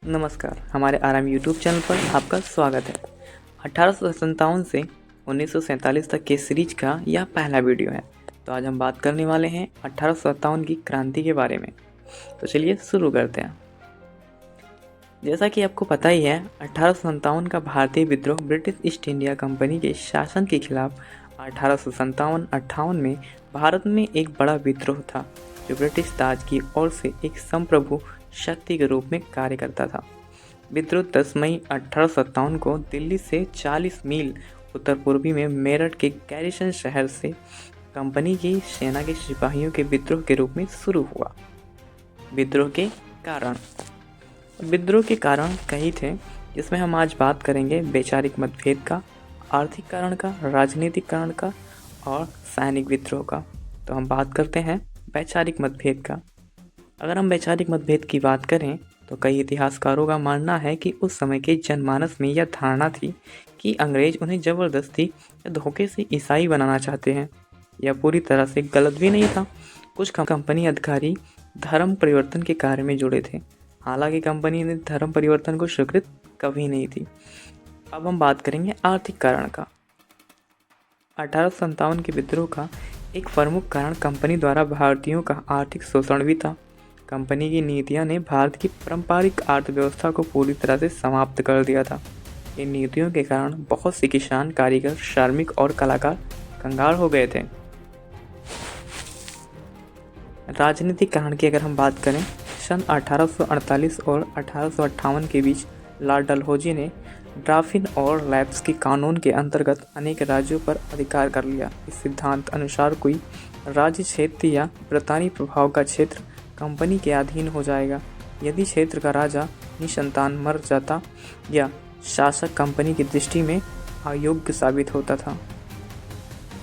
नमस्कार, हमारे आराम यूट्यूब चैनल पर आपका स्वागत है। 1857 से 1947 तक के सीरीज का यह पहला वीडियो है। तो आज हम बात करने वाले हैं 1857 की क्रांति के बारे में। तो चलिए शुरू करते हैं। जैसा कि आपको पता ही है, 1857 का भारतीय विद्रोह ब्रिटिश ईस्ट इंडिया कंपनी के शासन के खिलाफ 1857-58 में भारत में एक बड़ा विद्रोह था, जो ब्रिटिश ताज की ओर से एक संप्रभु शक्ति के रूप में कार्य करता था। विद्रोह 10 मई 1857 को दिल्ली से 40 मील उत्तर पूर्वी में मेरठ के गैरिसन शहर से कंपनी की सेना के सिपाहियों के विद्रोह के रूप में शुरू हुआ। विद्रोह के कारण कई थे, जिसमें हम आज बात करेंगे वैचारिक मतभेद का, आर्थिक कारण का, राजनीतिक कारण का और सैनिक विद्रोह का। तो हम बात करते हैं वैचारिक मतभेद का। अगर हम वैचारिक मतभेद की बात करें तो कई इतिहासकारों का मानना है कि उस समय के जनमानस में यह धारणा थी कि अंग्रेज उन्हें ज़बरदस्ती या धोखे से ईसाई बनाना चाहते हैं। यह पूरी तरह से गलत भी नहीं था। कुछ कंपनी अधिकारी धर्म परिवर्तन के कार्य में जुड़े थे, हालांकि कंपनी ने धर्म परिवर्तन को स्वीकृत कभी नहीं थी। अब हम बात करेंगे आर्थिक कारण का। 1857 के विद्रोह का एक प्रमुख कारण कंपनी द्वारा भारतीयों का आर्थिक शोषण भी था। कंपनी की नीतियां ने भारत की पारंपरिक अर्थव्यवस्था को पूरी तरह से समाप्त कर दिया था। इन नीतियों के कारण बहुत से किसान, कारीगर, श्रमिक और कलाकार कंगाल हो गए थे। राजनीतिक कारण की अगर हम बात करें, सन 1848 और 1858 के बीच लॉर्ड डलहौजी ने ड्राफिन और लैप्स के कानून के अंतर्गत अनेक राज्यों पर अधिकार कर लिया। इस सिद्धांत अनुसार कोई राज्य क्षेत्र या ब्रितानी प्रभाव का क्षेत्र कंपनी के अधीन हो जाएगा यदि क्षेत्र का राजा निसंतान मर जाता या शासक कंपनी की दृष्टि में अयोग्य साबित होता था।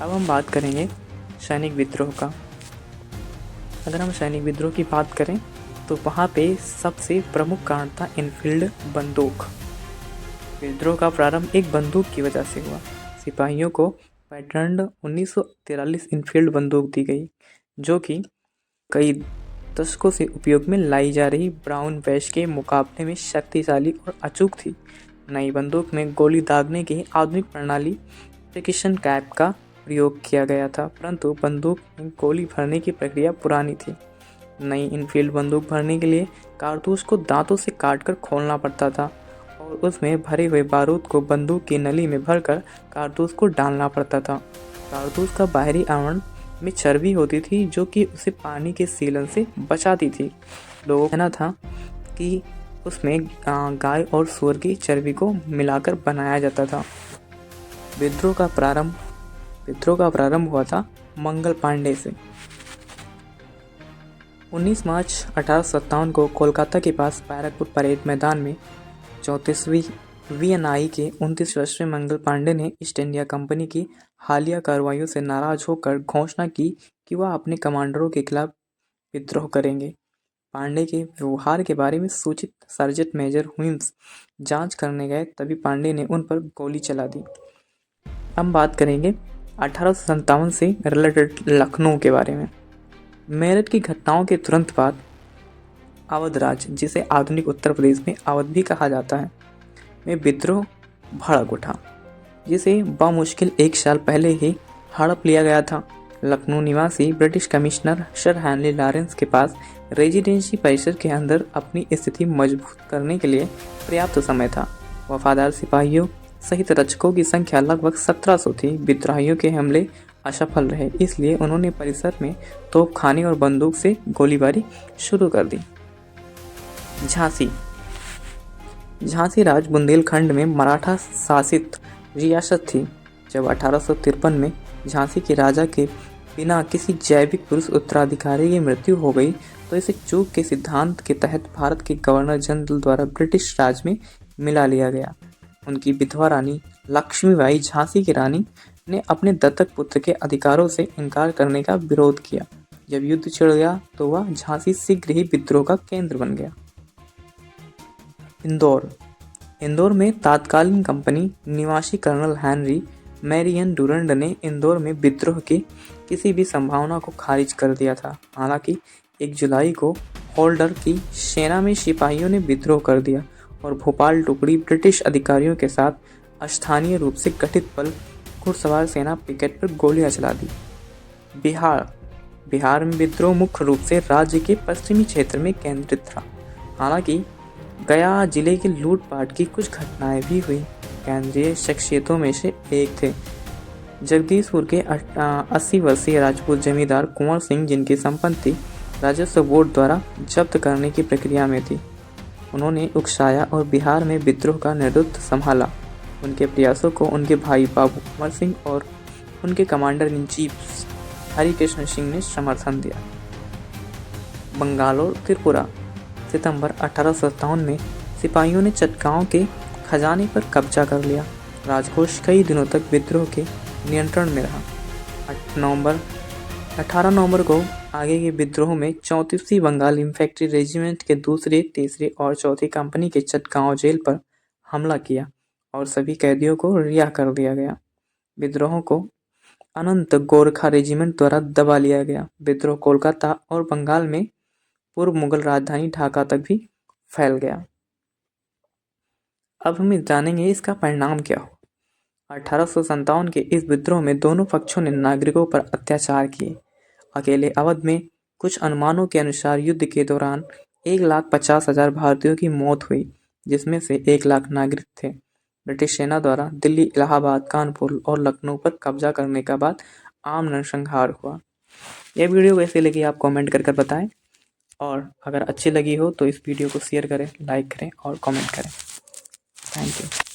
अब हम बात करेंगे सैनिक विद्रोह का। अगर हम सैनिक विद्रोह की बात करें तो वहाँ पे सबसे प्रमुख कारण था इनफील्ड बंदूक। विद्रोह का प्रारंभ एक बंदूक की वजह से हुआ। सिपाहियों को पैटर्न 1943 इनफील्ड बंदूक दी गई, जो कि कई दशकों से उपयोग में लाई जा रही ब्राउन बैश के मुकाबले में शक्तिशाली और अचूक थी। नई बंदूक में गोली दागने की आधुनिक प्रणाली प्रिसिशन कैप का प्रयोग किया गया था, परंतु बंदूक में गोली भरने की प्रक्रिया पुरानी थी। नई इनफील्ड बंदूक भरने के लिए कारतूस को दांतों से काटकर खोलना पड़ता था और उसमें भरे हुए बारूद को बंदूक की नली में भरकर कारतूस को डालना पड़ता था। कारतूस का बाहरी आवरण में चर्बी होती थी, जो कि उसे पानी के सीलन से बचाती थी। लोगों का कहना था कि उसमें गाय और सूअर की चर्बी को मिलाकर बनाया जाता था। विद्रोह का प्रारंभ हुआ था मंगल पांडे से। 19 मार्च 1857 को कोलकाता के पास बैरकपुर परेड मैदान में 34वीं वीएनआई के 29 वर्षीय मंगल पांडे ने ईस्ट इंडिया कंपनी की हालिया कार्रवाइयों से नाराज होकर घोषणा की कि वह अपने कमांडरों के खिलाफ विद्रोह करेंगे। पांडे के व्यवहार के बारे में सूचित सर्जेंट मेजर हुइम्स जांच करने गए, तभी पांडे ने उन पर गोली चला दी। हम बात करेंगे 1857 से रिलेटेड लखनऊ के बारे में। मेरठ की घटनाओं के तुरंत बाद अवध राज्य, जिसे आधुनिक उत्तर प्रदेश में अवध भी कहा जाता है, में विद्रोह भड़क उठा, जिसे बमुश्किल 1 साल पहले ही हड़प लिया गया था। लखनऊ निवासी British commissioner sir Henry Lawrence के पास रेजिडेंसी परिसर के अंदर अपनी स्थिति मजबूत करने के लिए पर्याप्त समय था। वफादार सिपाहियों सहित रक्षकों की संख्या लगभग 1700 थी। विद्रोहियों के हमले असफल रहे, इसलिए उन्होंने परिसर में तोपखाने और बंदूक से गोलीबारी शुरू कर दी। झांसी राज्य बुंदेलखंड में मराठा शासित रियासत थी। जब 1853 में झांसी के राजा के बिना किसी जैविक पुरुष उत्तराधिकारी की मृत्यु हो गई, तो इसे चूक के सिद्धांत के तहत भारत के गवर्नर जनरल द्वारा ब्रिटिश राज में मिला लिया गया। उनकी विधवा रानी लक्ष्मीबाई झांसी की रानी ने अपने दत्तक पुत्र के अधिकारों से इनकार करने का विरोध किया। जब युद्ध छिड़ गया तो वह झांसी शीघ्र ही विद्रोह का केंद्र बन गया। इंदौर में तात्कालीन कंपनी निवासी कर्नल हेनरी मैरियन डुरंड ने इंदौर में विद्रोह की किसी भी संभावना को खारिज कर दिया था। हालांकि 1 जुलाई को होल्डर की सेना में सिपाहियों ने विद्रोह कर दिया और भोपाल टुकड़ी ब्रिटिश अधिकारियों के साथ स्थानीय रूप से गठित बल घुड़सवार सेना पिकेट पर गोलियां चला दी। बिहार में विद्रोह मुख्य रूप से राज्य के पश्चिमी क्षेत्र में केंद्रित था। हालांकि गया जिले के लूटपाट की कुछ घटनाएं भी हुई। केंद्रीय शख्सियतों में से एक थे जगदीशपुर के 80 वर्षीय राजपूत जमींदार कुंवर सिंह, जिनकी संपत्ति राजस्व बोर्ड द्वारा जब्त करने की प्रक्रिया में थी। उन्होंने उकसाया और बिहार में विद्रोह का नेतृत्व संभाला। उनके प्रयासों को उनके भाई बाबू कुंवर सिंह और उनके commander in chief Harikrishna Singh ने समर्थन दिया। बंगाल और त्रिपुरा। सितंबर 1857 में सिपाहियों ने चटगांव के खजाने पर कब्जा कर लिया। राजकोष कई दिनों तक विद्रोह के नियंत्रण में रहा। 18 नवंबर को आगे के विद्रोह में 34वीं बंगाल इंफेंट्री रेजिमेंट के दूसरे, तीसरे और चौथी कंपनी के चटगांव जेल पर हमला किया और सभी कैदियों को रिहा कर दिया गया। विद्रोह को अनंत गोरखा रेजिमेंट द्वारा दबा लिया गया। विद्रोह कोलकाता और बंगाल में पूर्व मुगल राजधानी ढाका तक भी फैल गया। अब हम जानेंगे इसका परिणाम क्या हो। 1857 के इस विद्रोह में दोनों पक्षों ने नागरिकों पर अत्याचार किए। अकेले अवध में कुछ अनुमानों के अनुसार युद्ध के दौरान 1,50,000 भारतीयों की मौत हुई, जिसमें से 1 लाख नागरिक थे। ब्रिटिश सेना द्वारा दिल्ली, इलाहाबाद, कानपुर और लखनऊ पर कब्जा करने के बाद आम नरसंहार हुआ। यह वीडियो कैसी लगी आप कमेंट कर बताएं, और अगर अच्छी लगी हो तो इस वीडियो को शेयर करें, लाइक करें और कमेंट करें। Thank you.